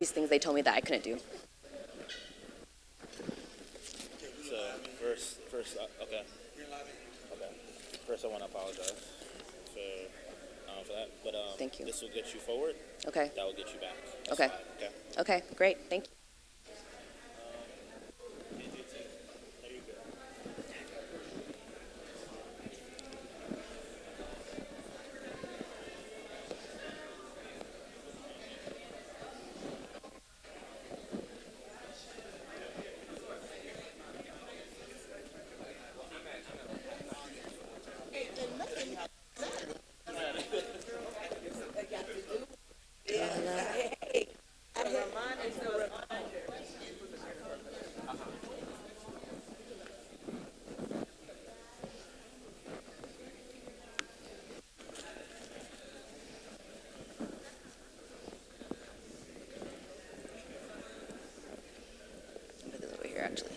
these things they told me that I couldn't do. So okay. Okay. First, I want to apologize for that. But Thank you. this will get you forward. Okay. That will get you back. That's Okay. fine. Okay. Okay, great. Thank you. There you go. I'll put this over here, actually.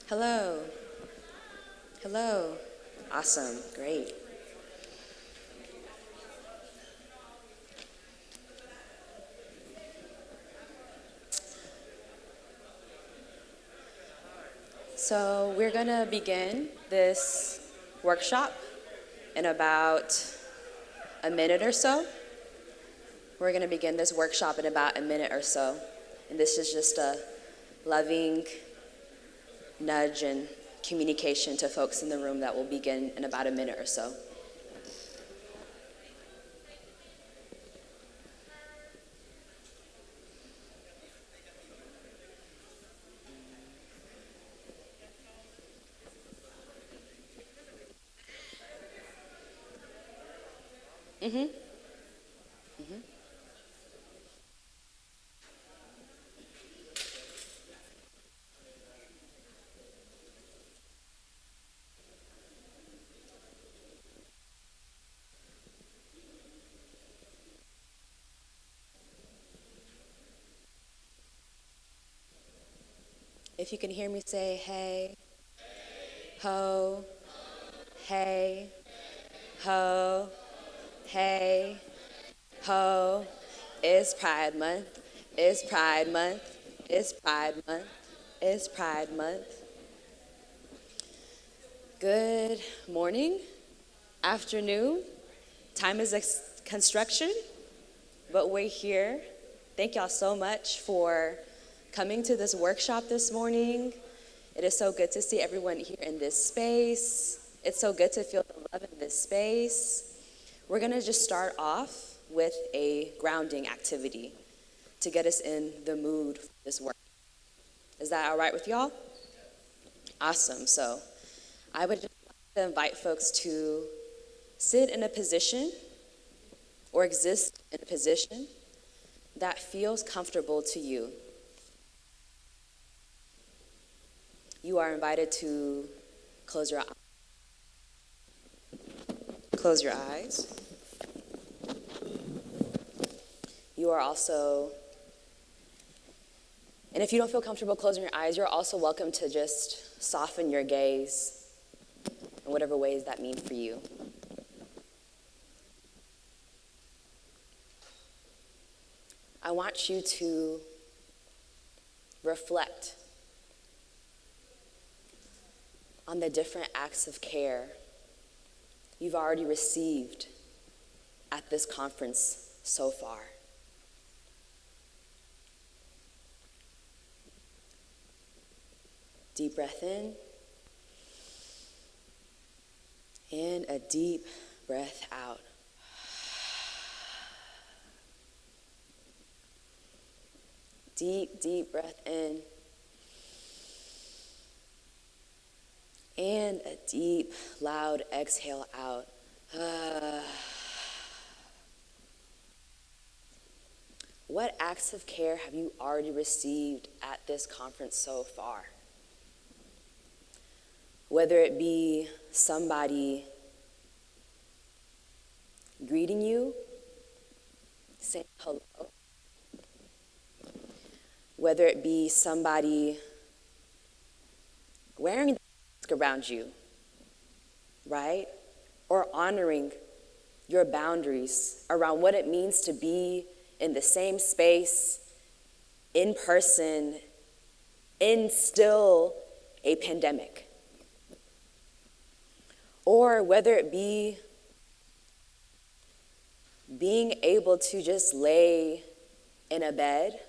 Hello. Hello. Awesome. Great. So we're going to begin this workshop in about a minute or so. We're going to begin this workshop in about a minute or so. And this is just a loving nudge and communication to folks in the room that will begin in about a minute or so. Mm-hmm. Mm-hmm. If you can hear me say hey, ho, hey, ho, hey, ho. It's Pride Month. It's Pride Month. It's Pride Month. It's Pride Month. Good morning, afternoon. Time is construction, but we're here. Thank y'all so much for coming to this workshop this morning. It is so good to see everyone here in this space. It's so good to feel the love in this space. We're gonna just start off with a grounding activity to get us in the mood for this work. Is that all right with y'all? Awesome. So I would just like to invite folks to sit in a position or exist in a position that feels comfortable to you. You are invited to close your eyes. You are also, and if you don't feel comfortable closing your eyes, you're also welcome to just soften your gaze in whatever ways that mean for you. I want you to reflect on the different acts of care you've already received at this conference so far. Deep breath in, and a deep breath out. Deep, deep breath in, and a deep, loud exhale out. What acts of care have you already received at this conference so far? Whether it be somebody greeting you, saying hello, whether it be somebody wearing the mask around you, right? Or honoring your boundaries around what it means to be in the same space, in person, in still a pandemic. Or whether it be being able to just lay in a bed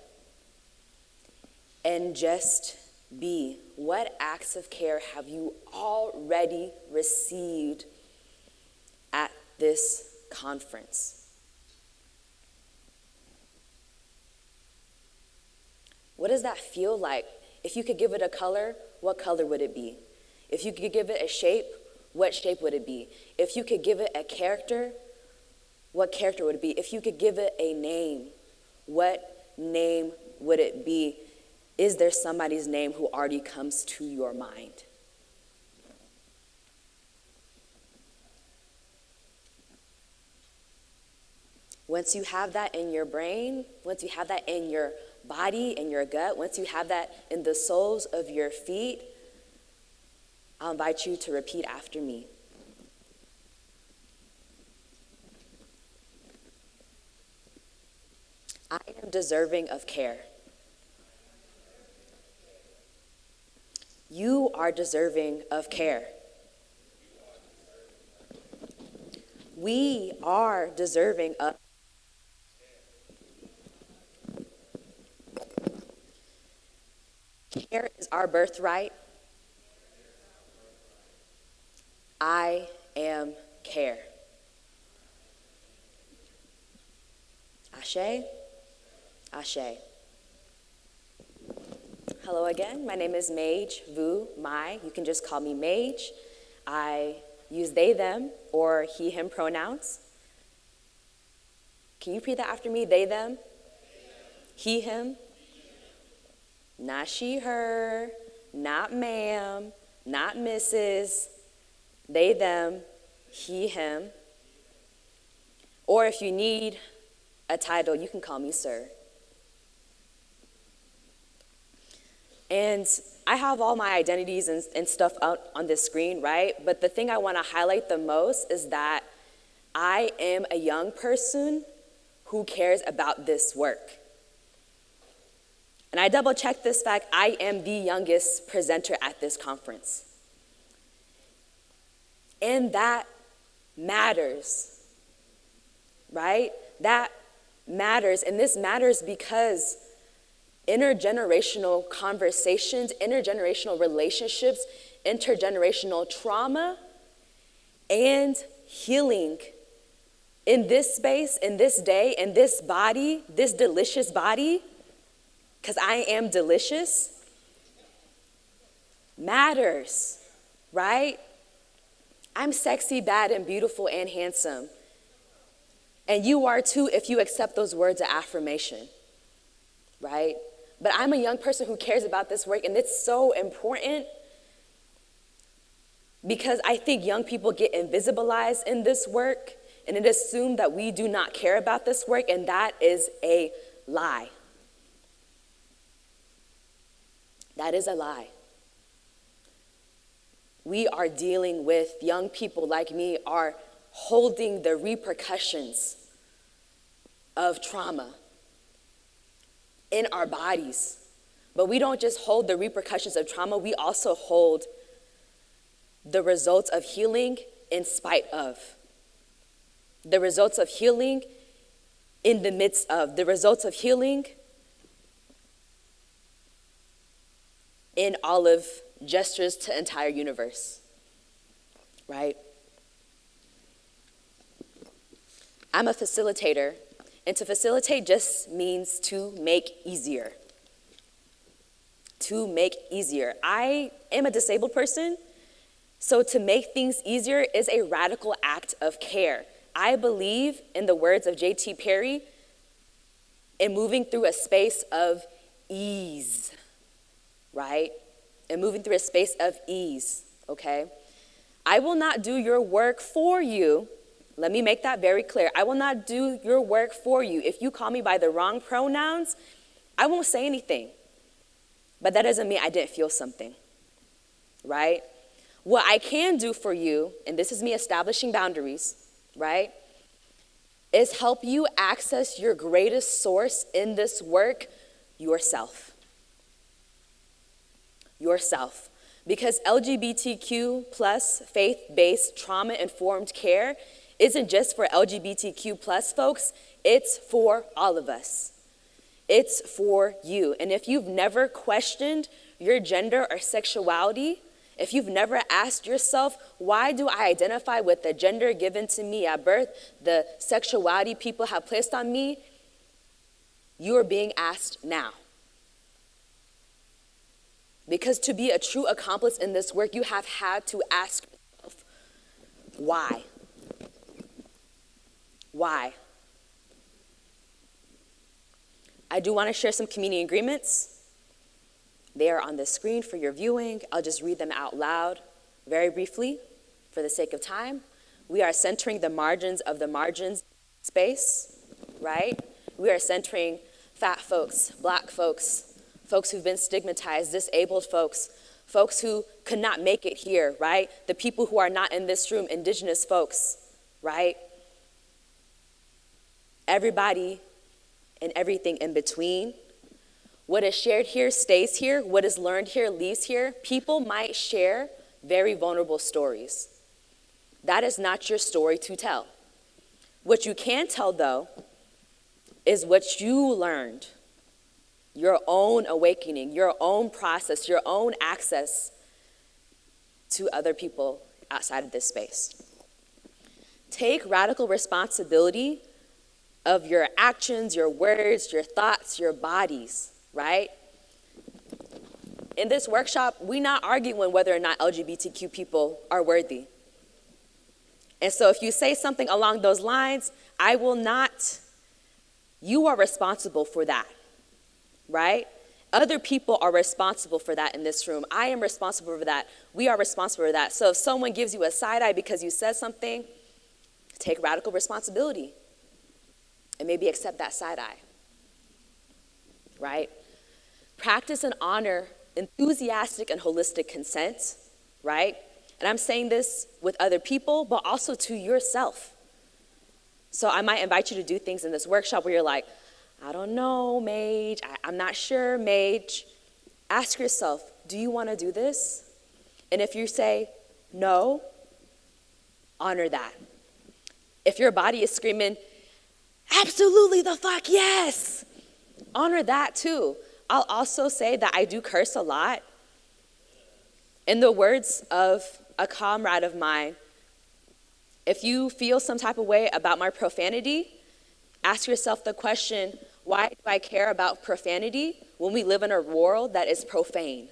and just be. What acts of care have you already received at this conference? What does that feel like? If you could give it a color, what color would it be? If you could give it a shape, what shape would it be? If you could give it a character, what character would it be? If you could give it a name, what name would it be? Is there somebody's name who already comes to your mind? Once you have that in your brain, once you have that in your body, in your gut, once you have that in the soles of your feet, I'll invite you to repeat after me. I am deserving of care. You are deserving of care. We are deserving of care is our birthright. I am care. Ashe, Ashe. Hello again, my name is Mage, Vu, Mai. You can just call me Mage. I use they, them, or he, him pronouns. Can you repeat that after me? They, them, he, him. Not she, her, not ma'am, not Mrs. They, them, he, him. Or if you need a title, you can call me sir. And I have all my identities and stuff out on this screen, right? But the thing I want to highlight the most is that I am a young person who cares about this work. And I double-checked this fact. I am the youngest presenter at this conference. And that matters, right? That matters. And this matters because intergenerational conversations, intergenerational relationships, intergenerational trauma, and healing in this space, in this day, in this body, this delicious body, because I am delicious, matters, right? I'm sexy, bad, and beautiful, and handsome. And you are too if you accept those words of affirmation, right? But I'm a young person who cares about this work, and it's so important because I think young people get invisibilized in this work, and it is assumed that we do not care about this work, and that is a lie. That is a lie. We are dealing with, young people like me are holding the repercussions of trauma in our bodies. But we don't just hold the repercussions of trauma, we also hold the results of healing in spite of. The results of healing in the midst of. The results of healing in olive gestures to entire universe, right? I'm a facilitator, and to facilitate just means to make easier. To make easier. I am a disabled person, so to make things easier is a radical act of care. I believe, in the words of J.T. Perry, in moving through a space of ease, right? And moving through a space of ease, okay? I will not do your work for you. Let me make that very clear. I will not do your work for you. If you call me by the wrong pronouns, I won't say anything. But that doesn't mean I didn't feel something, right? What I can do for you, and this is me establishing boundaries, right, is help you access your greatest source in this work, yourself. Yourself. Because LGBTQ plus faith-based trauma-informed care isn't just for LGBTQ plus folks, it's for all of us. It's for you. And if you've never questioned your gender or sexuality, if you've never asked yourself, why do I identify with the gender given to me at birth, the sexuality people have placed on me, you are being asked now. Because to be a true accomplice in this work, you have had to ask yourself, why? Why? I do want to share some community agreements. They are on the screen for your viewing. I'll just read them out loud very briefly for the sake of time. We are centering the margins of the margins space, right? We are centering fat folks, black folks, folks who've been stigmatized, disabled folks, folks who could not make it here, right? The people who are not in this room, indigenous folks, right? Everybody and everything in between. What is shared here stays here. What is learned here leaves here. People might share very vulnerable stories. That is not your story to tell. What you can tell, though, is what you learned, your own awakening, your own process, your own access to other people outside of this space. Take radical responsibility of your actions, your words, your thoughts, your bodies, right? In this workshop, we're not arguing whether or not LGBTQ people are worthy. And so if you say something along those lines, I will not, you are responsible for that, right? Other people are responsible for that in this room. I am responsible for that. We are responsible for that. So if someone gives you a side eye because you said something, take radical responsibility and maybe accept that side eye, right? Practice and honor enthusiastic and holistic consent, right? And I'm saying this with other people, but also to yourself. So I might invite you to do things in this workshop where you're like, I don't know, Mage. I'm not sure, Mage. Ask yourself, do you want to do this? And if you say no, honor that. If your body is screaming, absolutely the fuck yes, honor that too. I'll also say that I do curse a lot. In the words of a comrade of mine, if you feel some type of way about my profanity, ask yourself the question, why do I care about profanity when we live in a world that is profane?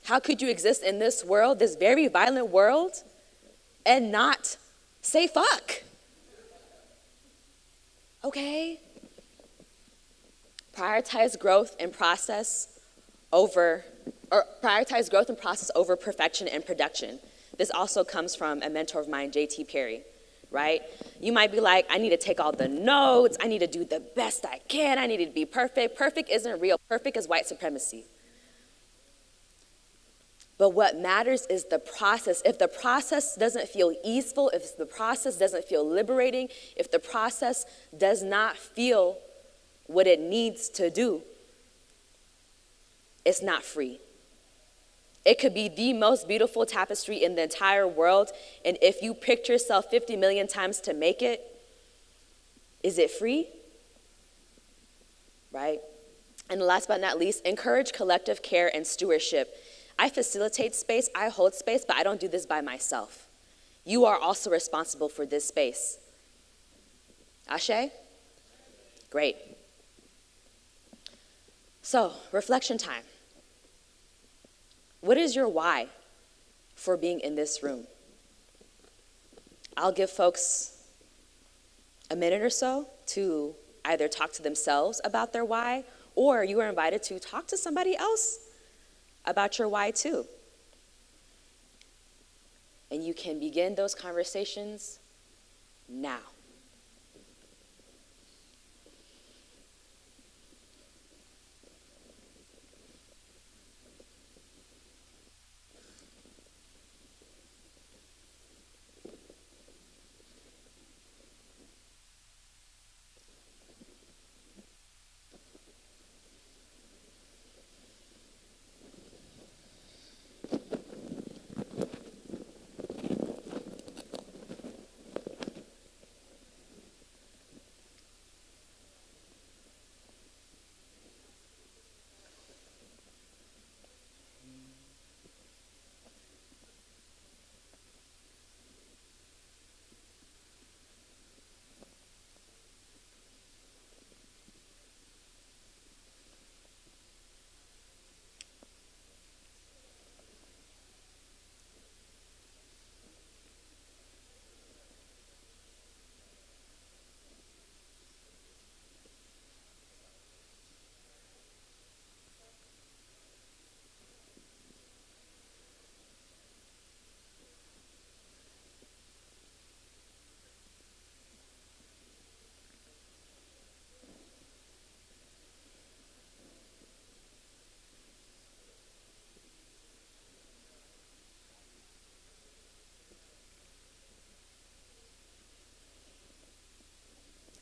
How could you exist in this world, this very violent world, and not say fuck? Okay? Prioritize growth and process over perfection and production. This also comes from a mentor of mine, J.T. Perry, right? You might be like, I need to take all the notes. I need to do the best I can. I need to be perfect. Perfect isn't real. Perfect is white supremacy. But what matters is the process. If the process doesn't feel easeful, if the process doesn't feel liberating, if the process does not feel what it needs to do, it's not free. It could be the most beautiful tapestry in the entire world, and if you picked yourself 50 million times to make it, is it free? Right? And last but not least, encourage collective care and stewardship. I facilitate space, I hold space, but I don't do this by myself. You are also responsible for this space. Ashe? Great. So, reflection time. What is your why for being in this room? I'll give folks a minute or so to either talk to themselves about their why, or you are invited to talk to somebody else about your why too. And you can begin those conversations now.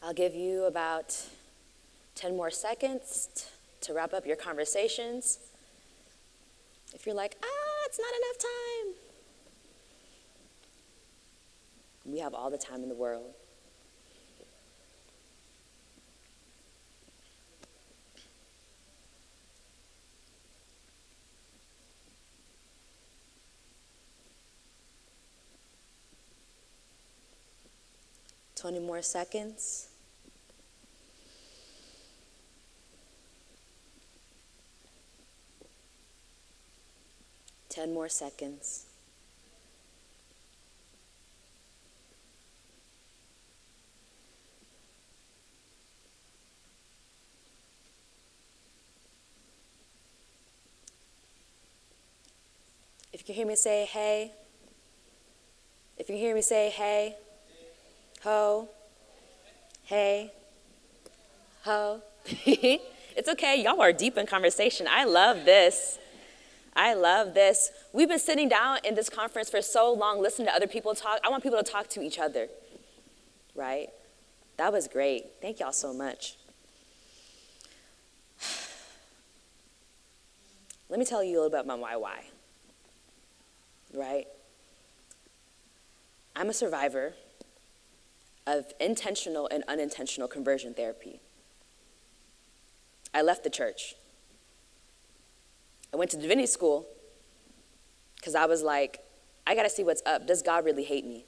I'll give you about 10 more seconds to wrap up your conversations. If you're like, it's not enough time, we have all the time in the world. Twenty more seconds. Ten more seconds. If you can hear me say hey, if you can hear me say hey, ho, hey, ho. It's okay, y'all are deep in conversation. I love this. I love this. We've been sitting down in this conference for so long, listening to other people talk. I want people to talk to each other, right? That was great. Thank y'all so much. Let me tell you a little bit about my why, right? I'm a survivor of intentional and unintentional conversion therapy. I left the church. I went to divinity school because I was like, I got to see what's up. Does God really hate me?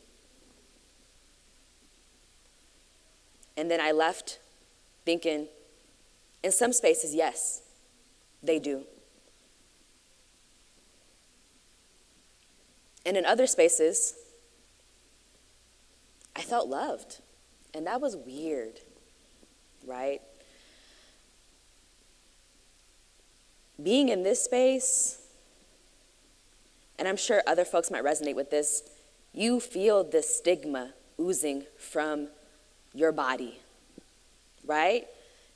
And then I left thinking, in some spaces, yes, they do. And in other spaces, I felt loved. And that was weird, right? Being in this space, and I'm sure other folks might resonate with this, you feel the stigma oozing from your body, right?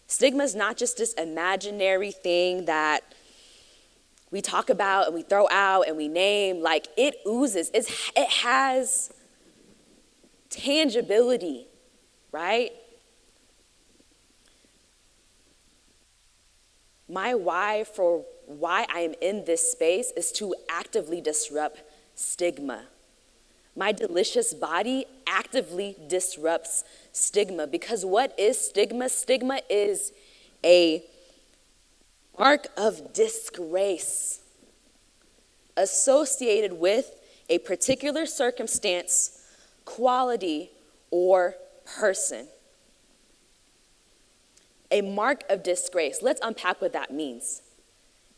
Stigma is not just this imaginary thing that we talk about and we throw out and we name. Like, it oozes. It has tangibility, right? My why for why I am in this space is to actively disrupt stigma. My delicious body actively disrupts stigma, because what is stigma? Stigma is a mark of disgrace associated with a particular circumstance, quality, or person. A mark of disgrace. Let's unpack what that means.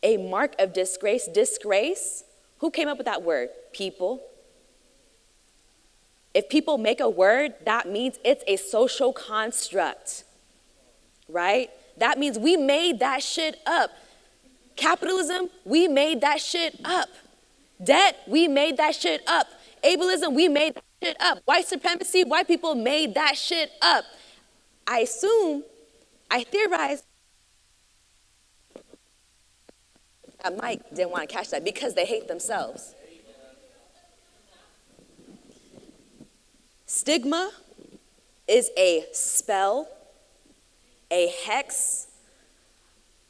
A mark of disgrace. Disgrace, who came up with that word? People. If people make a word, that means it's a social construct, right? That means we made that shit up. Capitalism, we made that shit up. Debt, we made that shit up. Ableism, we made that shit up. White supremacy, white people made that shit up. I theorize that Mike didn't want to catch that because they hate themselves. Stigma is a spell, a hex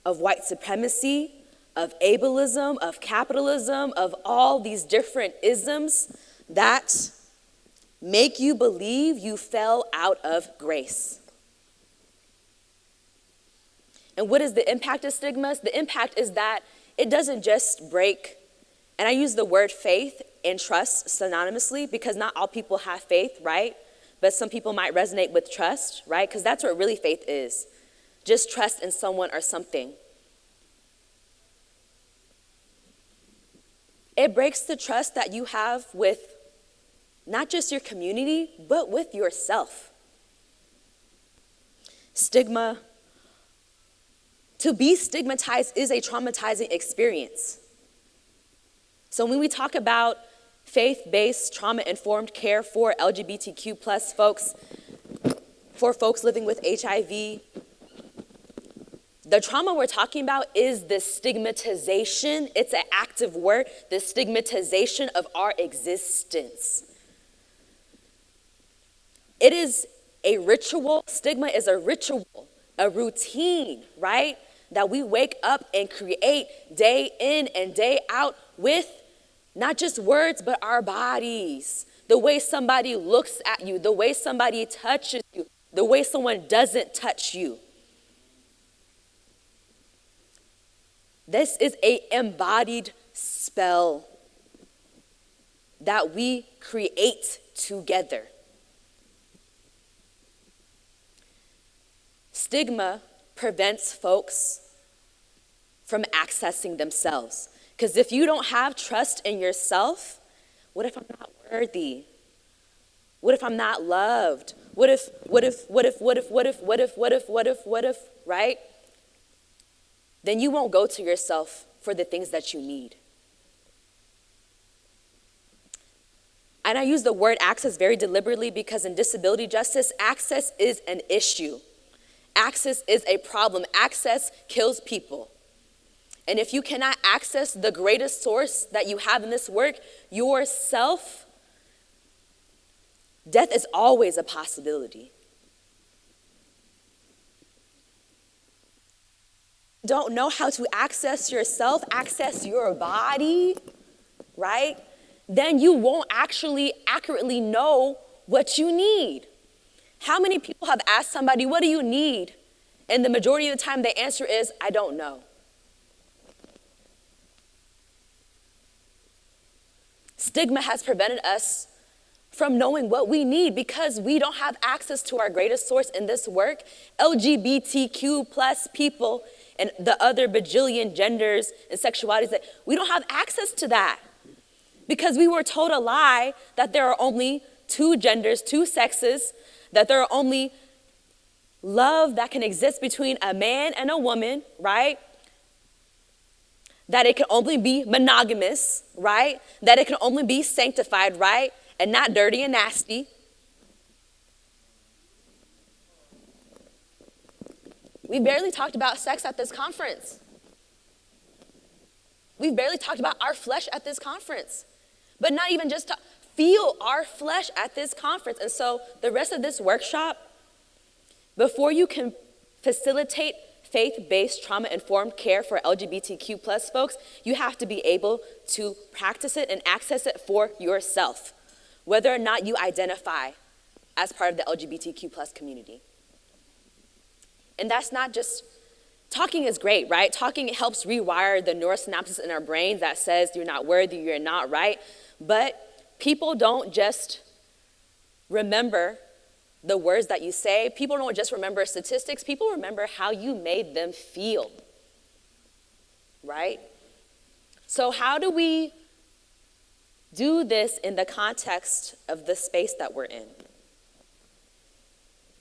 of white supremacy, of ableism, of capitalism, of all these different isms that make you believe you fell out of grace. And what is the impact of stigmas? The impact is that it doesn't just break, and I use the word faith and trust synonymously because not all people have faith, right? But some people might resonate with trust, right? Because that's what really faith is. Just trust in someone or something. It breaks the trust that you have with not just your community, but with yourself. Stigma. To be stigmatized is a traumatizing experience. So when we talk about faith-based, trauma-informed care for LGBTQ plus folks, for folks living with HIV, the trauma we're talking about is the stigmatization. It's an active word, the stigmatization of our existence. It is a ritual. Stigma is a ritual, a routine, right? That we wake up and create day in and day out with not just words, but our bodies. The way somebody looks at you, the way somebody touches you, the way someone doesn't touch you. This is an embodied spell that we create together. Stigma prevents folks from accessing themselves. Because if you don't have trust in yourself, what if I'm not worthy? What if I'm not loved? What if, right? Then you won't go to yourself for the things that you need. And I use the word access very deliberately because in disability justice, access is an issue. Access is a problem. Access kills people. And if you cannot access the greatest source that you have in this work, yourself, death is always a possibility. Don't know how to access yourself, access your body, right? Then you won't actually accurately know what you need. How many people have asked somebody, what do you need? And the majority of the time the answer is, I don't know. Stigma has prevented us from knowing what we need because we don't have access to our greatest source in this work. LGBTQ plus people and the other bajillion genders and sexualities, that we don't have access to that because we were told a lie that there are only two genders, two sexes, that there are only love that can exist between a man and a woman, right? That it can only be monogamous, right? That it can only be sanctified, right? And not dirty and nasty. We barely talked about sex at this conference. We've barely talked about our flesh at this conference. But not even just to feel our flesh at this conference. And so the rest of this workshop, before you can facilitate faith-based trauma-informed care for LGBTQ plus folks, you have to be able to practice it and access it for yourself, whether or not you identify as part of the LGBTQ plus community. And that's not just, talking is great, right? Talking helps rewire the neurosynapses in our brains that says you're not worthy, you're not right. But people don't just remember the words that you say. People don't just remember statistics. People remember how you made them feel, right? So how do we do this in the context of the space that we're in?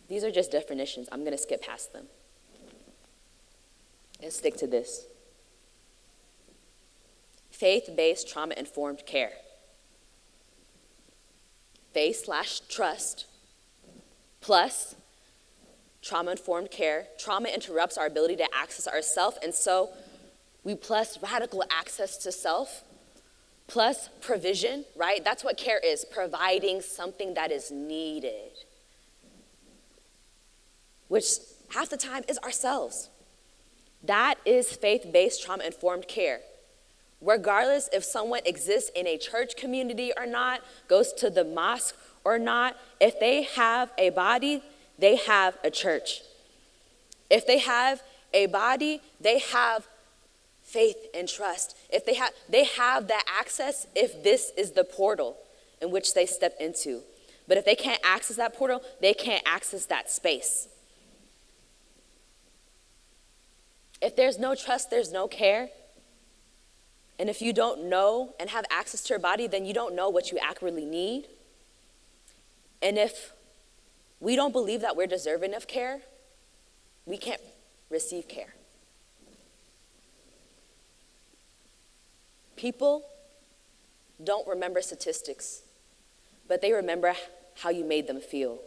These are just definitions. I'm going to skip past them and stick to this. Faith-based trauma-informed care. Faith/trust plus trauma-informed care. Trauma interrupts our ability to access ourself, and so we plus radical access to self plus provision, right? That's what care is, providing something that is needed, which half the time is ourselves. That is faith-based trauma-informed care. Regardless if someone exists in a church community or not, goes to the mosque or not, if they have a body, they have a church. If they have a body, they have faith and trust. If they have that access if this is the portal in which they step into. But if they can't access that portal, they can't access that space. If there's no trust, there's no care. And if you don't know and have access to your body, then you don't know what you accurately need. And if we don't believe that we're deserving of care, we can't receive care. People don't remember statistics, but they remember how you made them feel.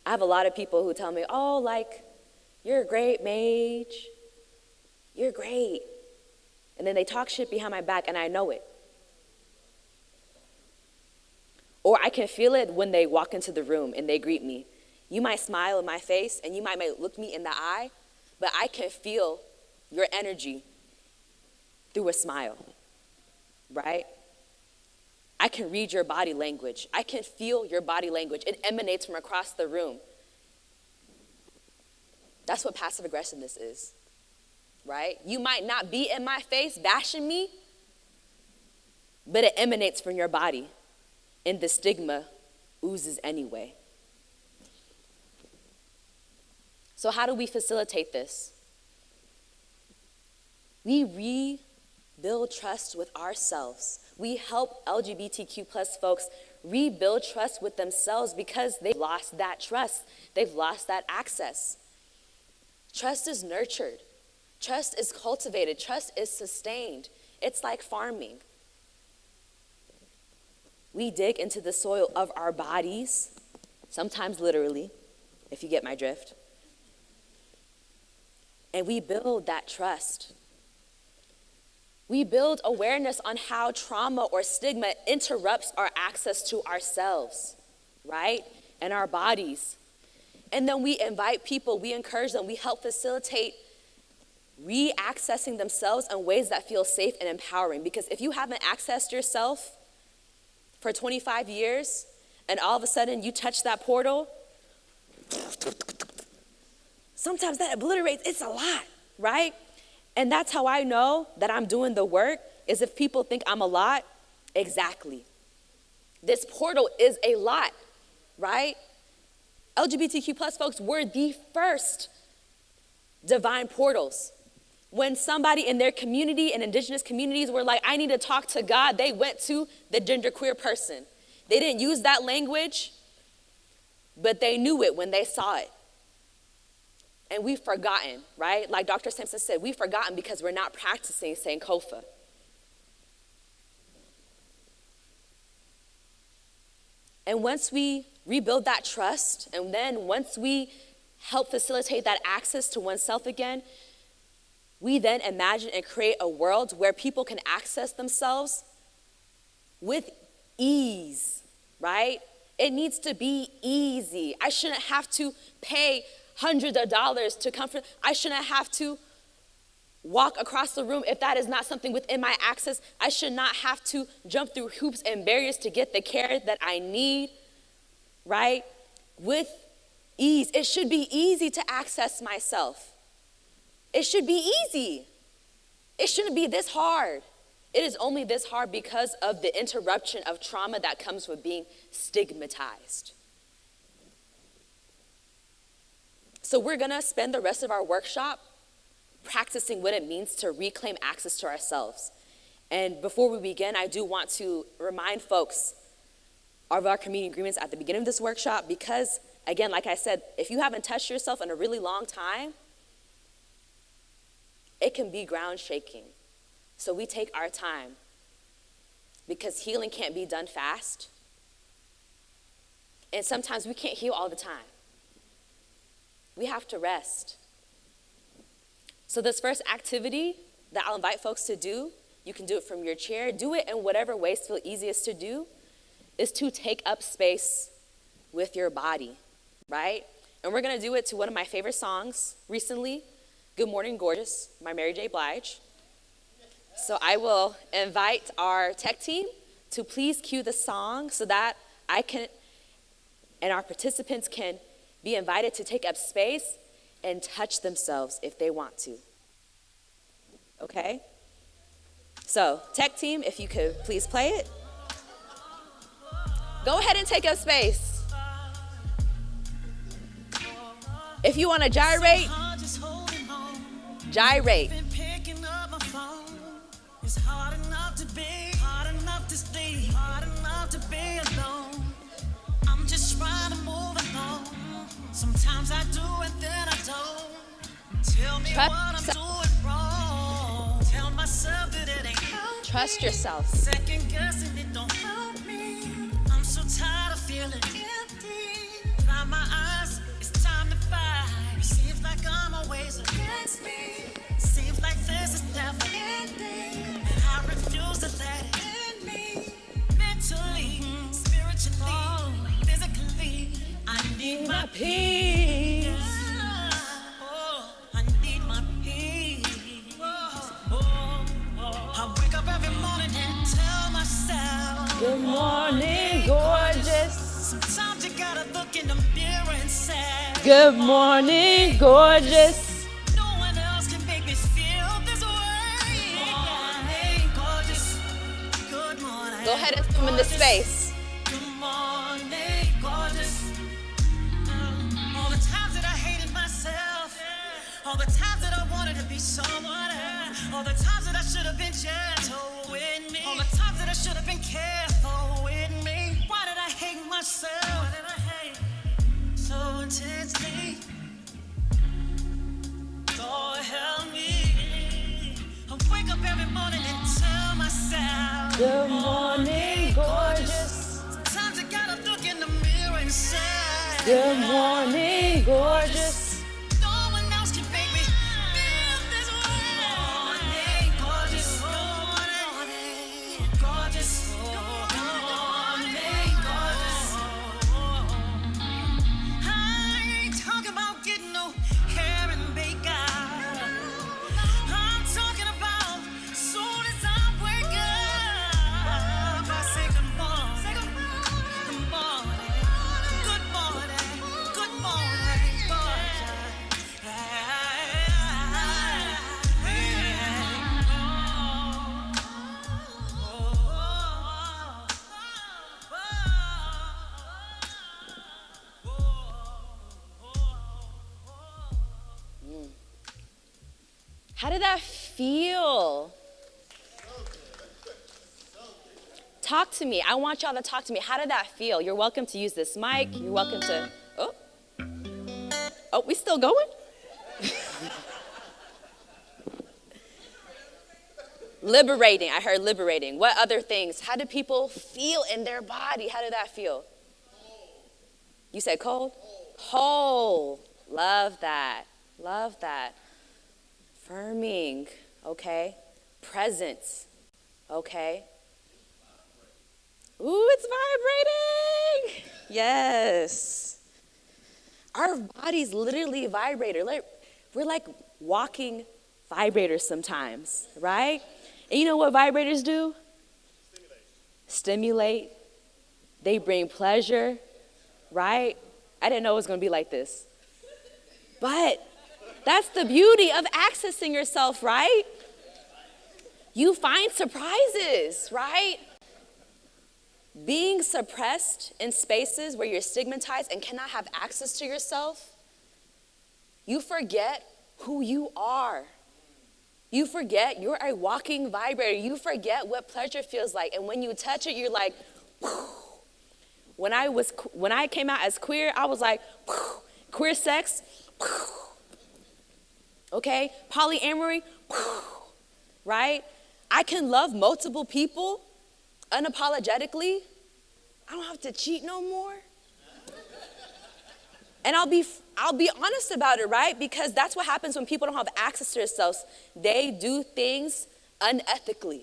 I have a lot of people who tell me, oh, like, you're a great mage. You're great. And then they talk shit behind my back, and I know it. Or I can feel it when they walk into the room and they greet me. You might smile in my face and you might look me in the eye, but I can feel your energy through a smile, right? I can read your body language. I can feel your body language. It emanates from across the room. That's what passive aggressiveness is, right? You might not be in my face bashing me, but it emanates from your body, and the stigma oozes anyway. So how do we facilitate this? We rebuild trust with ourselves. We help LGBTQ plus folks rebuild trust with themselves because they've lost that trust. They've lost that access. Trust is nurtured. Trust is cultivated. Trust is sustained. It's like farming. We dig into the soil of our bodies, sometimes literally, if you get my drift. And we build that trust. We build awareness on how trauma or stigma interrupts our access to ourselves, right? And our bodies. And then we invite people, we encourage them, we help facilitate re-accessing themselves in ways that feel safe and empowering. Because if you haven't accessed yourself for 25 years, and all of a sudden you touch that portal, sometimes that obliterates, it's a lot, right? And that's how I know that I'm doing the work, is if people think I'm a lot, exactly. This portal is a lot, right? LGBTQ plus folks were the first divine portals. When somebody in their community and indigenous communities were like, I need to talk to God, they went to the genderqueer person. They didn't use that language, but they knew it when they saw it. And we've forgotten, right? Like Dr. Simpson said, we've forgotten because we're not practicing Sankofa. And once we rebuild that trust, and then once we help facilitate that access to oneself again, we then imagine and create a world where people can access themselves with ease, right? It needs to be easy. I shouldn't have to pay hundreds of dollars to comfort. I shouldn't have to walk across the room if that is not something within my access. I should not have to jump through hoops and barriers to get the care that I need, right? With ease. It should be easy to access myself. It should be easy. It shouldn't be this hard. It is only this hard because of the interruption of trauma that comes with being stigmatized. So we're gonna spend the rest of our workshop practicing what it means to reclaim access to ourselves. And before we begin, I do want to remind folks of our community agreements at the beginning of this workshop because, again, like I said, if you haven't touched yourself in a really long time, it can be ground shaking. So we take our time because healing can't be done fast. And sometimes we can't heal all the time. We have to rest. So this first activity that I'll invite folks to do, you can do it from your chair, do it in whatever ways feel easiest to do, is to take up space with your body, right? And we're gonna do it to one of my favorite songs recently, Good Morning Gorgeous by Mary J. Blige. So I will invite our tech team to please cue the song so that I can, and our participants can be invited to take up space and touch themselves if they want to. Okay? So, tech team, if you could please play it. Go ahead and take up space. If you want to gyrate, gyrate. It's hard enough to be, hard enough to stay, hard enough to be alone. I'm just trying to move along. Sometimes I do and then I don't. Tell me what I'm doing wrong. Tell myself that it ain't helping. Trust yourself. Second guessing it don't help me. I'm so tired of feeling empty. Dry my eyes, it's time to fight. Seems like I'm always against me. Seems like this is never ending. And I refuse to let it end me. Mentally, spiritually. peace. Oh, I need my peace. Oh, I wake up every morning and tell myself, Good morning, gorgeous. sometimes you gotta look in the mirror and say, Good morning, gorgeous. no one else can make me feel this way. Hey, gorgeous. Good morning. Go ahead and swim in the space. Good morning, gorgeous. All the times that I hated myself, all the times that I wanted to be someone else, all the times that I should have been gentle with me, all the times that I should have been careful with me. Why did I hate myself? Why did I hate so intensely? Lord help me. I wake up every morning and tell myself, Good morning, gorgeous. sometimes I gotta look in the mirror and say, Good morning, gorgeous. no one else can make me feel this way. Good morning, gorgeous. Good morning, gorgeous. Good morning, gorgeous. I ain't talking about getting no hair and makeup. I'm talking about soon as I wake up, I say good morning. Good morning. Good morning. Good morning, How did that feel? Talk to me. I want y'all to talk to me. How did that feel? You're welcome to use this mic. You're welcome to. Oh, we still going? Liberating. I heard liberating. What other things? How did people feel in their body? How did that feel? You said cold? Whole. Love that. Love that. Affirming. Okay. Presence. Okay. Ooh, it's vibrating. Yes. Our body's literally a vibrator. We're like walking vibrators sometimes, right? And you know what vibrators do? Stimulate. They bring pleasure, right? I didn't know it was going to be like this. But that's the beauty of accessing yourself, right? You find surprises, right? Being suppressed in spaces where you're stigmatized and cannot have access to yourself, you forget who you are. You forget you're a walking vibrator. You forget what pleasure feels like. And when you touch it, you're like, whew. When I came out as queer, I was like, whew. Queer sex, whew. Okay? Polyamory, whew. Right? I can love multiple people unapologetically. I don't have to cheat no more. And I'll be honest about it, right? Because that's what happens when people don't have access to themselves. They do things unethically.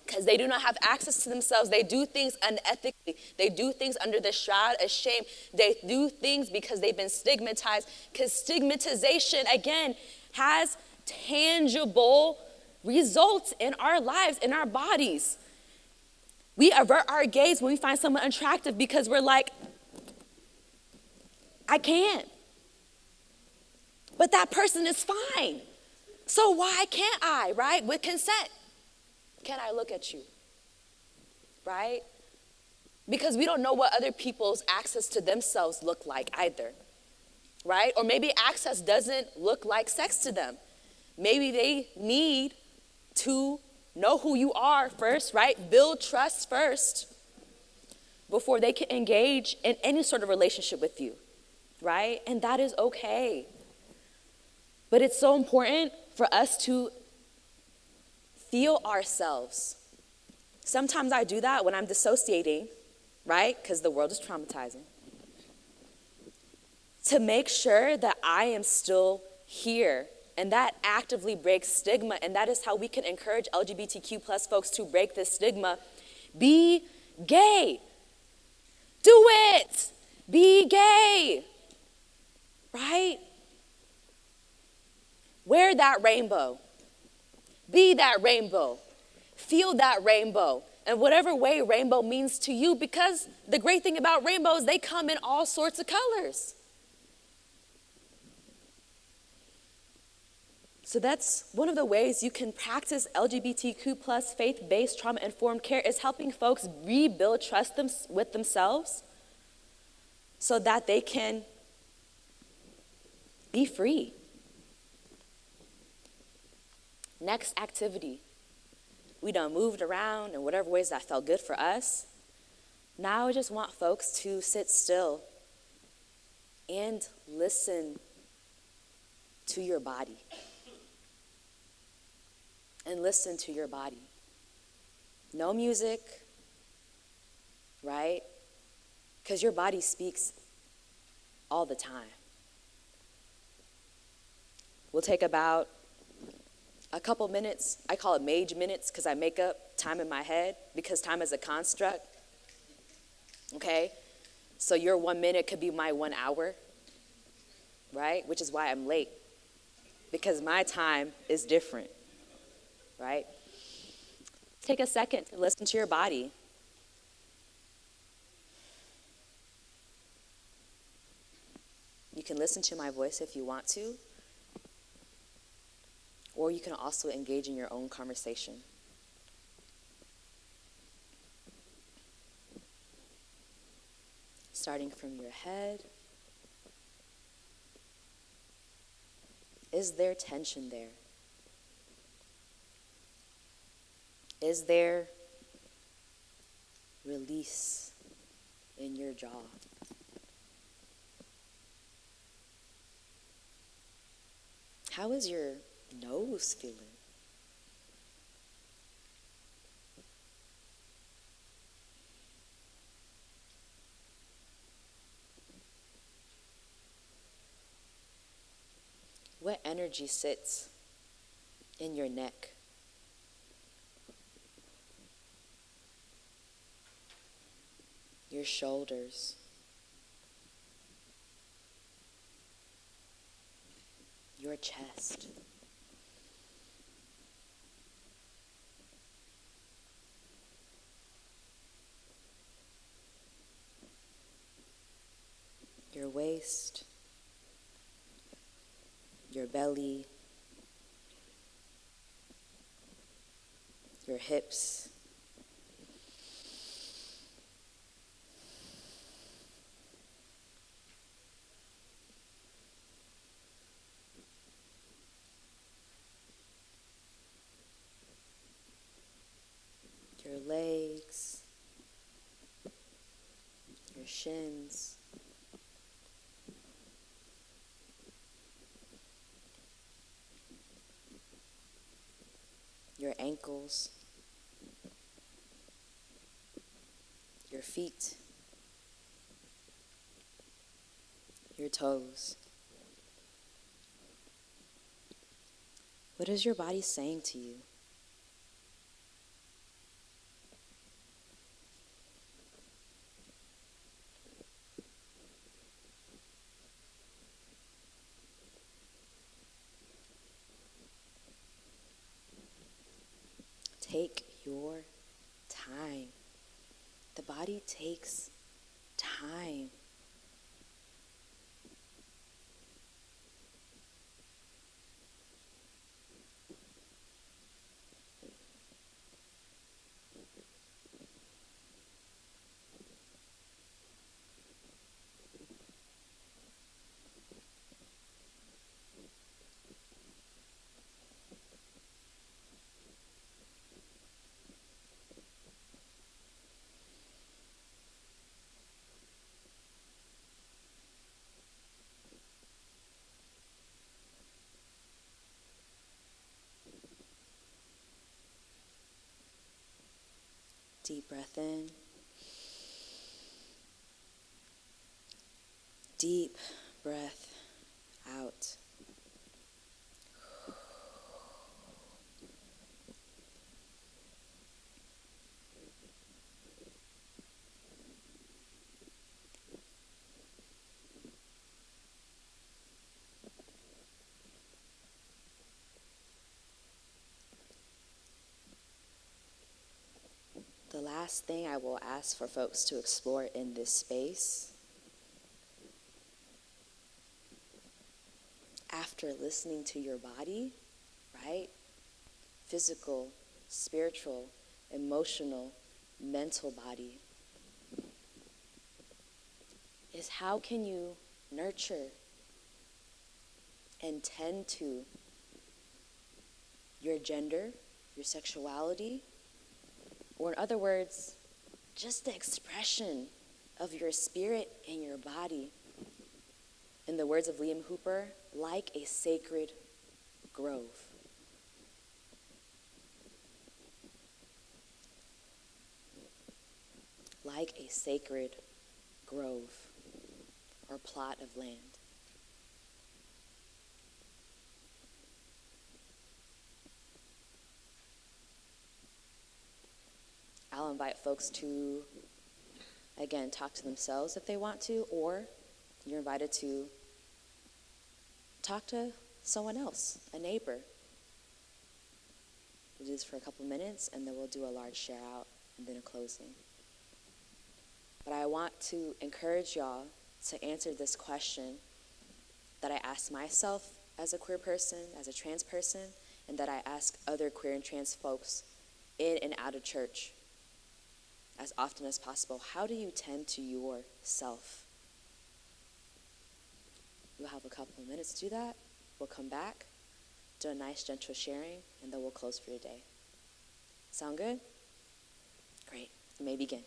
Because they do not have access to themselves. They do things unethically. They do things under the shroud of shame. They do things because they've been stigmatized. Because stigmatization, again, has tangible results in our lives, in our bodies. We avert our gaze when we find someone attractive because we're like, I can't. But that person is fine. So why can't I, right? With consent. Can I look at you? Right? Because we don't know what other people's access to themselves look like either. Right? Or maybe access doesn't look like sex to them. Maybe they need to know who you are first, right? Build trust first before they can engage in any sort of relationship with you, right? And that is okay. But it's so important for us to feel ourselves. Sometimes I do that when I'm dissociating, right? Because the world is traumatizing. To make sure that I am still here. And that actively breaks stigma. And that is how we can encourage LGBTQ plus folks to break this stigma. Be gay. Do it. Be gay. Right? Wear that rainbow. Be that rainbow. Feel that rainbow. And whatever way rainbow means to you, because the great thing about rainbows, they come in all sorts of colors. So that's one of the ways you can practice LGBTQ plus faith-based trauma-informed care, is helping folks rebuild trust with themselves so that they can be free. Next activity. We done moved around in whatever ways that felt good for us. Now I just want folks to sit still and listen to your body. And listen to your body. No music, right? Because your body speaks all the time. We'll take about a couple minutes. I call it mage minutes because I make up time in my head because time is a construct. Okay? So your 1 minute could be my 1 hour, right? Which is why I'm late, because my time is different, right? Take a second to listen to your body. You can listen to my voice if you want to, or you can also engage in your own conversation. Starting from your head. Is there tension there? Is there release in your jaw? How is your nose feeling? What energy sits in your neck? Your shoulders? Your chest? Your waist? Your belly? Your hips? Your legs, your shins, your ankles, your feet, your toes. What is your body saying to you? Take your time. The body takes time. Deep breath in. Deep breath out. The last thing I will ask for folks to explore in this space, after listening to your body, right? Physical, spiritual, emotional, mental body, is how can you nurture and tend to your gender, your sexuality, or in other words, just the expression of your spirit and your body. In the words of Liam Hooper, like a sacred grove. Like a sacred grove or plot of land. I'll invite folks to, again, talk to themselves if they want to, or you're invited to talk to someone else, a neighbor. We'll do this for a couple minutes, and then we'll do a large share out and then a closing. But I want to encourage y'all to answer this question that I ask myself as a queer person, as a trans person, and that I ask other queer and trans folks in and out of church as often as possible. How do you tend to yourself? We'll have a couple of minutes to do that. We'll come back, do a nice gentle sharing, and then we'll close for today. Sound good? Great. You may begin.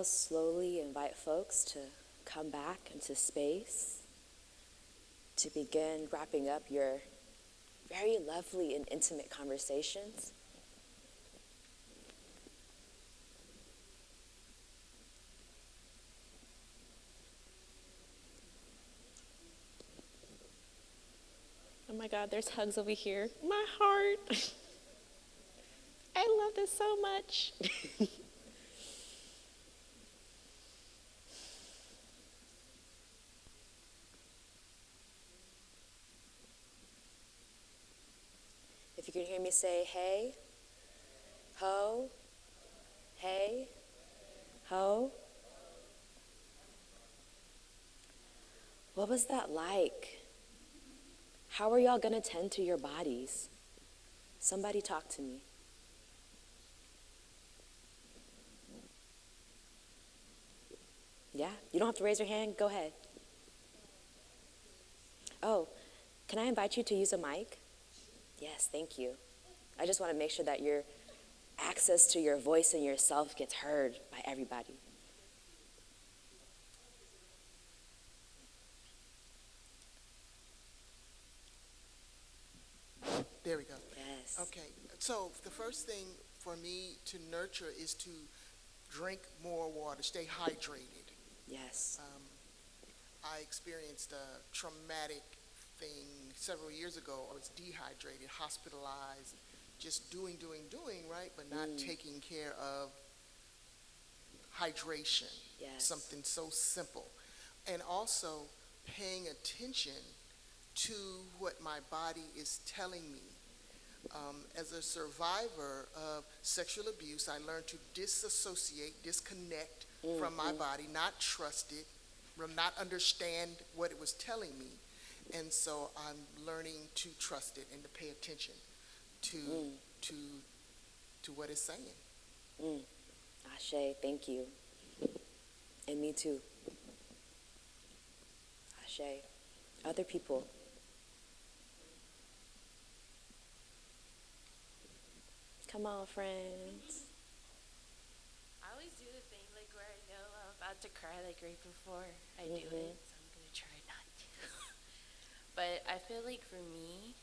I'll slowly invite folks to come back into space to begin wrapping up your very lovely and intimate conversations. Oh my God, there's hugs over here. My heart. I love this so much. If you can hear me say hey, ho, hey, ho. What was that like? How are y'all gonna tend to your bodies? Somebody talk to me. Yeah, you don't have to raise your hand, go ahead. Oh, can I invite you to use a mic? Yes, thank you. I just want to make sure that your access to your voice and yourself gets heard by everybody. There we go. Yes. Okay, so the first thing for me to nurture is to drink more water, stay hydrated. Yes. I experienced a traumatic thing several years ago. I was dehydrated, hospitalized, just doing, right? But not taking care of hydration. Yes. Something so simple. And also paying attention to what my body is telling me. As a survivor of sexual abuse, I learned to disassociate, disconnect from my body, not trust it, not understand what it was telling me. And so I'm learning to trust it and to pay attention to what it's saying. Ashe, thank you. And me too. Ashe. Other people. Come on, friends. I always do the thing like where I know I'm about to cry like right before I do it, so I'm gonna try not to. But I feel like for me,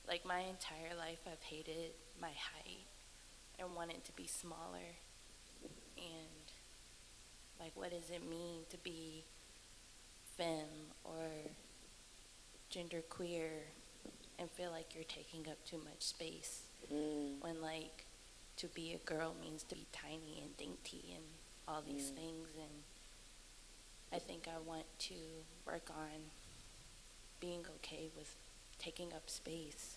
like my entire life I've hated my height and wanted to be smaller. And like what does it mean to be femme or genderqueer and feel like you're taking up too much space when like to be a girl means to be tiny and dainty and all these things. And I think I want to work on being okay with taking up space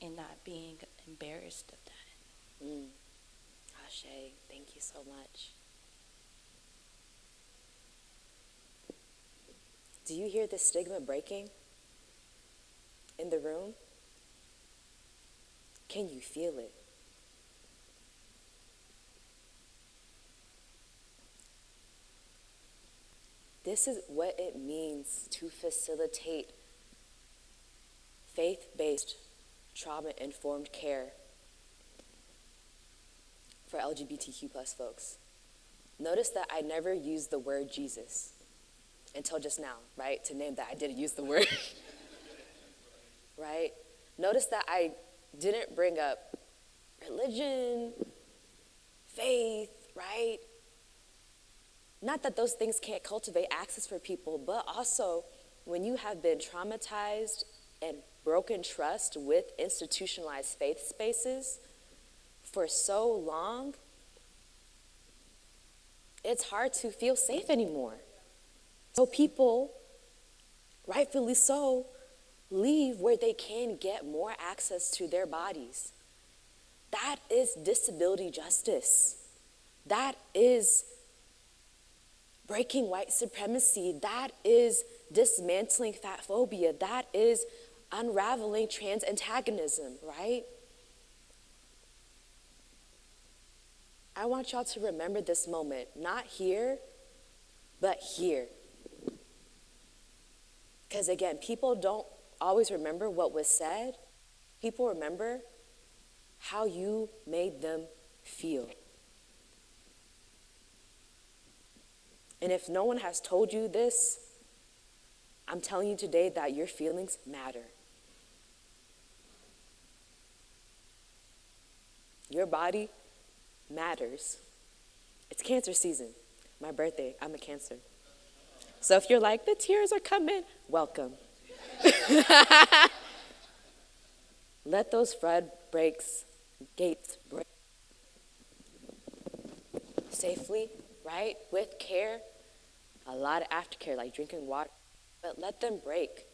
and not being embarrassed of that. Ashe, thank you so much. Do you hear the stigma breaking in the room? Can you feel it? This is what it means to facilitate faith-based, trauma-informed care for LGBTQ plus folks. Notice that I never used the word Jesus until just now, right? To name that I didn't use the word, right? Notice that I didn't bring up religion, faith, right? Not that those things can't cultivate access for people, but also when you have been traumatized and broken trust with institutionalized faith spaces for so long, it's hard to feel safe anymore. So people, rightfully so, leave where they can get more access to their bodies. That is disability justice. That is breaking white supremacy. That is dismantling fat phobia. That is unraveling trans antagonism, right? I want y'all to remember this moment, not here, but here. Because again, people don't always remember what was said. People remember how you made them feel. And if no one has told you this, I'm telling you today that your feelings matter. Your body matters. It's Cancer season. My birthday, I'm a Cancer. So if you're like, the tears are coming, welcome. Let those flood gates break safely, right? With care, a lot of aftercare, like drinking water, but let them break.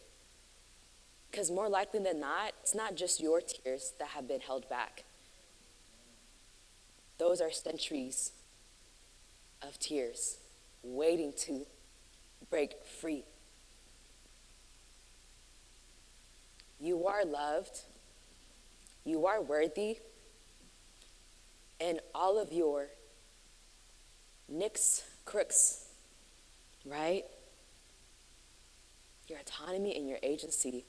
Because more likely than not, it's not just your tears that have been held back. Those are centuries of tears waiting to break free. You are loved. You are worthy. And all of your nicks, crooks, right? Your autonomy and your agency.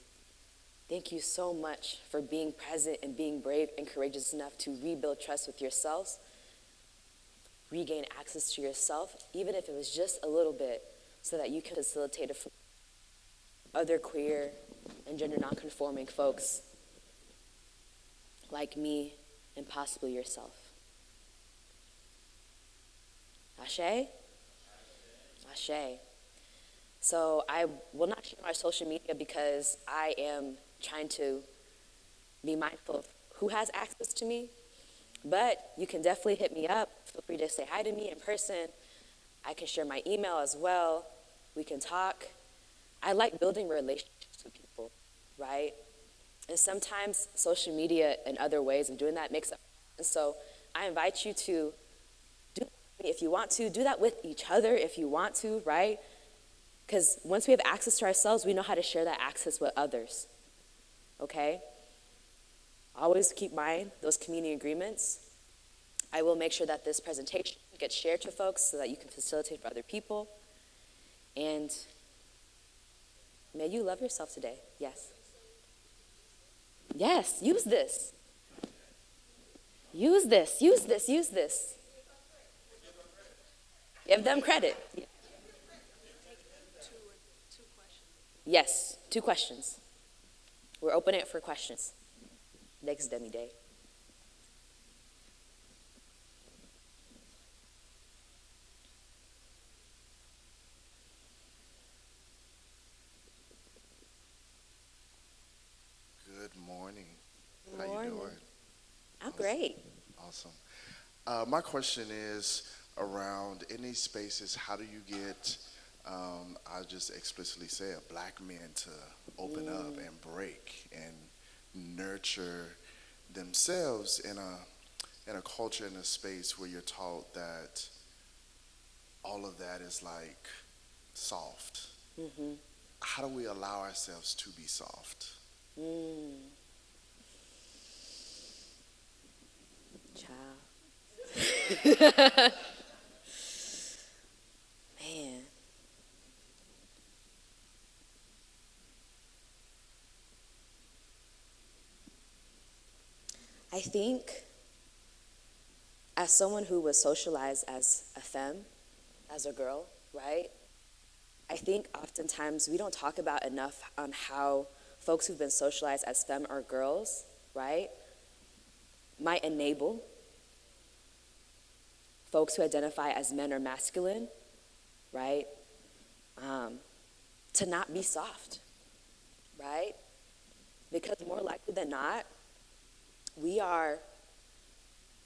Thank you so much for being present and being brave and courageous enough to rebuild trust with yourselves, regain access to yourself, even if it was just a little bit, so that you can facilitate it for other queer and gender nonconforming folks like me and possibly yourself. Ashe? Ashe. So I will not share my social media because I am trying to be mindful of who has access to me. But you can definitely hit me up. Feel free to say hi to me in person. I can share my email as well. We can talk. I like building relationships with people, right? And sometimes social media and other ways of doing that makes it. And so I invite you to do that if you want to. Do that with each other if you want to, right? Because once we have access to ourselves, we know how to share that access with others, okay? Always keep in mind those community agreements. I will make sure that this presentation gets shared to folks so that you can facilitate for other people. And may you love yourself today. Yes. Yes, use this. Use this, use this, use this. Give them credit. Yes, 2 questions. We're opening it for questions. Next Demi Day. Good morning. Good How you morning. doing? I'm great. Awesome. My question is around in these spaces, how do you get, I just explicitly said, black men to open up and break and nurture themselves in a culture, in a space where you're taught that all of that is like soft. Mm-hmm. How do we allow ourselves to be soft? Child. Man. I think as someone who was socialized as a femme, as a girl, right? I think oftentimes we don't talk about enough on how folks who've been socialized as femme or girls, right, might enable folks who identify as men or masculine, right, to not be soft, right? Because more likely than not, we are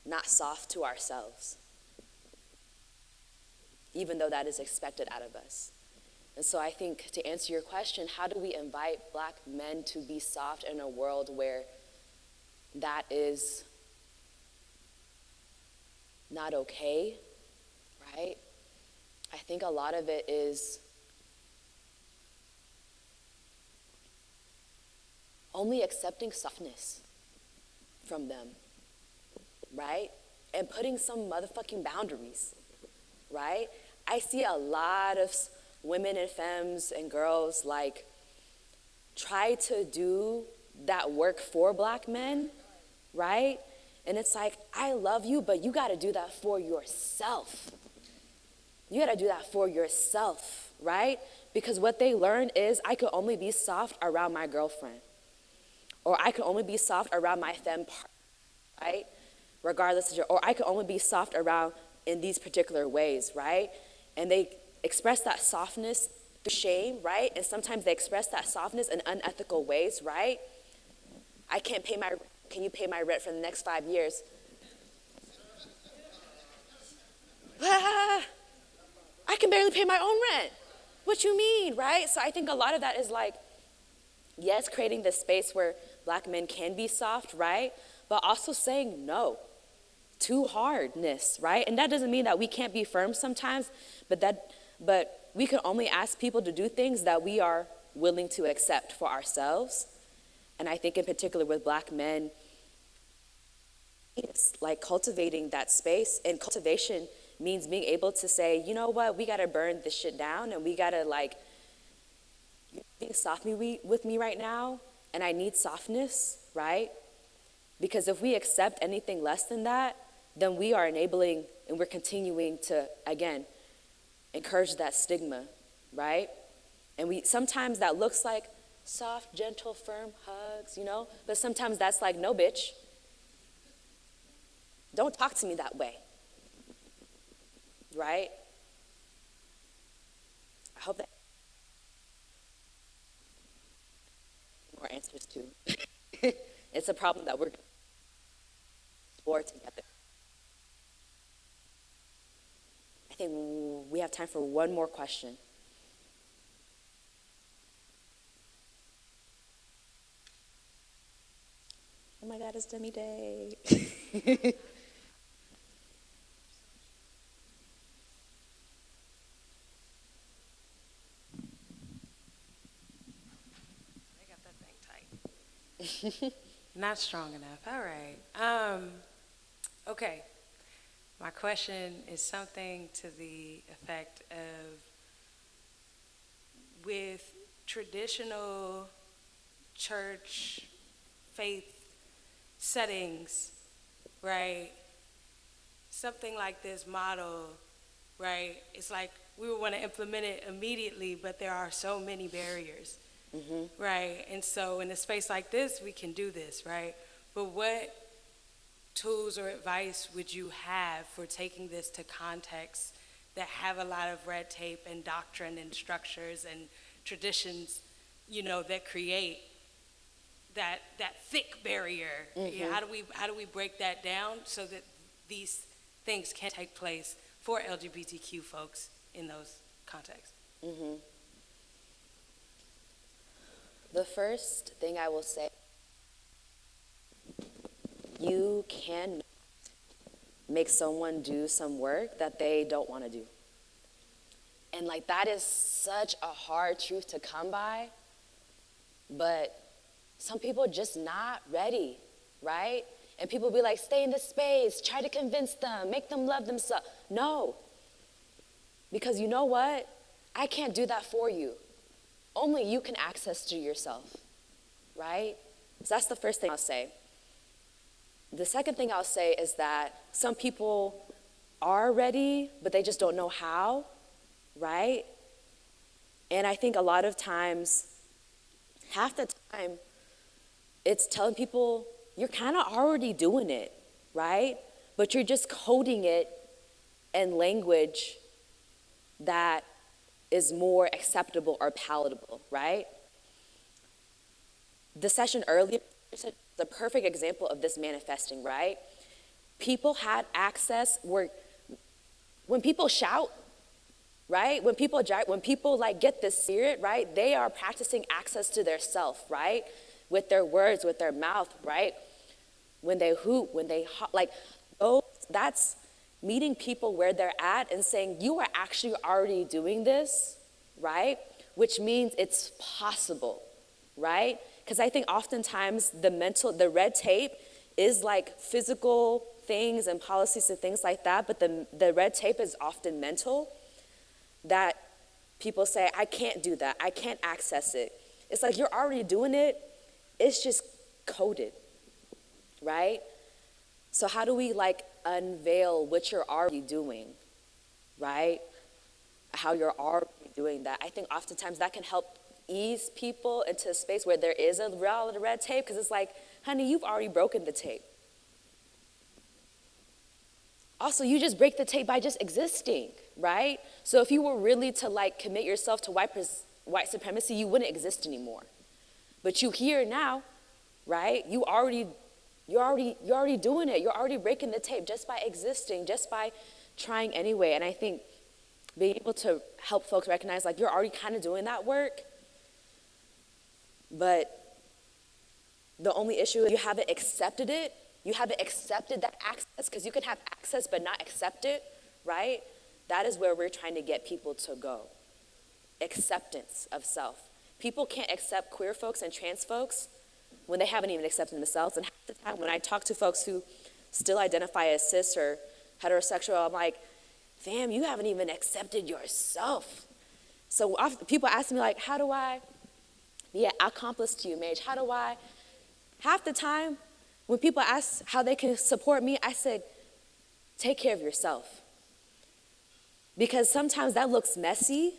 not soft to ourselves, even though that is expected out of us. And so I think to answer your question, how do we invite black men to be soft in a world where that is not okay, right? I think a lot of it is only accepting softness from them, right? And putting some motherfucking boundaries, right? I see a lot of women and femmes and girls like try to do that work for black men, right? And it's like, I love you, but you gotta do that for yourself. You gotta do that for yourself, right? Because what they learn is I could only be soft around my girlfriend, or I could only be soft around my femme partner, right? Regardless of or I could only be soft around in these particular ways, right? And they express that softness through shame, right? And sometimes they express that softness in unethical ways, right? I can't pay my, can you pay my rent for the next 5 years? Ah, I can barely pay my own rent. What you mean, right? So I think a lot of that is like, yes, creating this space where black men can be soft, right? But also saying no to hardness, right? And that doesn't mean that we can't be firm sometimes, but we can only ask people to do things that we are willing to accept for ourselves. And I think in particular with black men, it's like cultivating that space, and cultivation means being able to say, you know what, we gotta burn this shit down, and we gotta like, you're being soft with me right now, and I need softness, right? Because if we accept anything less than that, then we are enabling and we're continuing to, again, encourage that stigma, right? And we sometimes that looks like soft, gentle, firm hugs, you know? But sometimes that's like, no, bitch. Don't talk to me that way, right? I hope that more answers to. It's a problem that we're explore together. I think we have time for one more question. Oh my God, it's dummy day. I got that thing tight. Not strong enough. All right. Okay. My question is something to the effect of, with traditional church faith settings, right? Something like this model, right? It's like we would want to implement it immediately, but there are so many barriers. Mm-hmm. Right, and so in a space like this, we can do this, right? But what tools or advice would you have for taking this to contexts that have a lot of red tape and doctrine and structures and traditions, you know, that create that thick barrier? Mm-hmm. Yeah, how do we break that down so that these things can take place for LGBTQ folks in those contexts? Mm-hmm. The first thing I will say, you can make someone do some work that they don't want to do. And like that is such a hard truth to come by, but some people are just not ready, right? And people be like, stay in this space, try to convince them, make them love themselves. No, because you know what? I can't do that for you. Only you can access to yourself, right? So that's the first thing I'll say. The second thing I'll say is that some people are ready, but they just don't know how, right? And I think a lot of times, half the time, it's telling people, you're kind of already doing it, right? But you're just coding it in language that is more acceptable or palatable, right? The session earlier is a perfect example of this manifesting, right? People had access when people shout, right? When people like get the spirit, right? They are practicing access to their self, right? With their words, with their mouth, right? When they hoot, when they like, oh, that's meeting people where they're at and saying, you are actually already doing this, right? Which means it's possible, right? Because I think oftentimes the red tape is like physical things and policies and things like that, but the red tape is often mental, that people say, I can't do that, I can't access it. It's like you're already doing it, it's just coded, right? So how do we like unveil what you're already doing, right? how you're already doing that. I think oftentimes that can help ease people into a space where there is a real red tape, because it's like, honey, you've already broken the tape. Also, you just break the tape by just existing, right? So if you were really to like commit yourself to white supremacy, you wouldn't exist anymore. But you here now, right? You're already doing it. You're already breaking the tape just by existing, just by trying anyway. And I think being able to help folks recognize like you're already kind of doing that work, but the only issue is you haven't accepted it. You haven't accepted that access, because you can have access but not accept it, right? That is where we're trying to get people to go. Acceptance of self. People can't accept queer folks and trans folks when they haven't even accepted themselves. And half the time when I talk to folks who still identify as cis or heterosexual, I'm like, fam, you haven't even accepted yourself. So often people ask me like, how do I be an accomplice to you, Mage? How do I? Half the time when people ask how they can support me, I said, take care of yourself. Because sometimes that looks messy,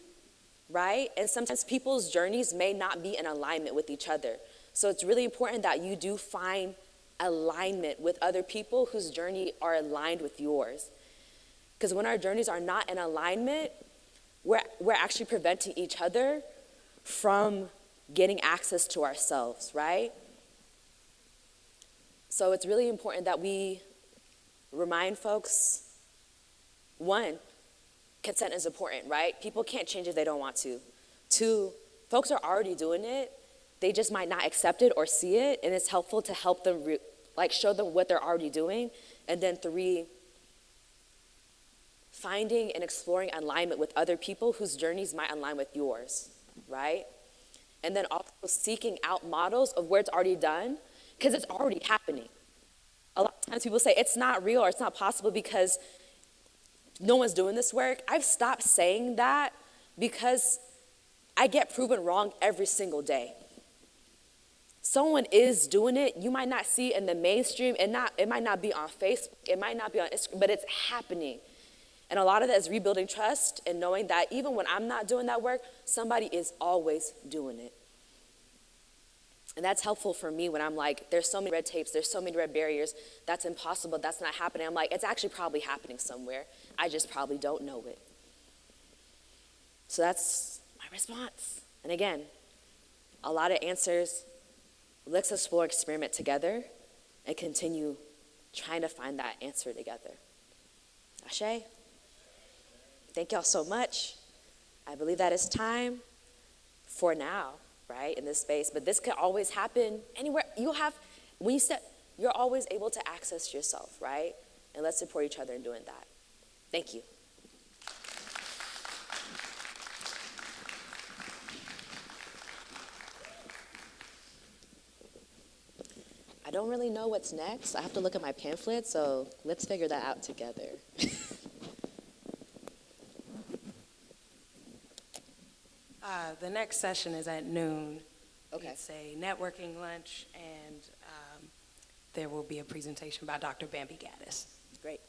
right? And sometimes people's journeys may not be in alignment with each other. So it's really important that you do find alignment with other people whose journey are aligned with yours. Because when our journeys are not in alignment, we're actually preventing each other from getting access to ourselves, right? So it's really important that we remind folks, one, consent is important, right? People can't change if they don't want to. Two, folks are already doing it. They just might not accept it or see it, and it's helpful to help them, show them what they're already doing. And then three, finding and exploring alignment with other people whose journeys might align with yours, right? And then also seeking out models of where it's already done, because it's already happening. A lot of times people say it's not real or it's not possible because no one's doing this work. I've stopped saying that because I get proven wrong every single day. Someone is doing it. You might not see it in the mainstream, and it might not be on Facebook, it might not be on Instagram, but it's happening. And a lot of that is rebuilding trust and knowing that even when I'm not doing that work, somebody is always doing it. And that's helpful for me when I'm like, there's so many red tapes, there's so many red barriers, that's impossible, that's not happening. I'm like, it's actually probably happening somewhere. I just probably don't know it. So that's my response. And again, a lot of answers. Let's explore, experiment together, and continue trying to find that answer together. Ashe, thank y'all so much. I believe that is time for now, right, in this space. But this can always happen anywhere. You're always able to access yourself, right? And let's support each other in doing that. Thank you. I don't really know what's next. I have to look at my pamphlet, so let's figure that out together. The next session is at noon. Okay. It's a networking lunch, and there will be a presentation by Dr. Bambi Gaddis. Great.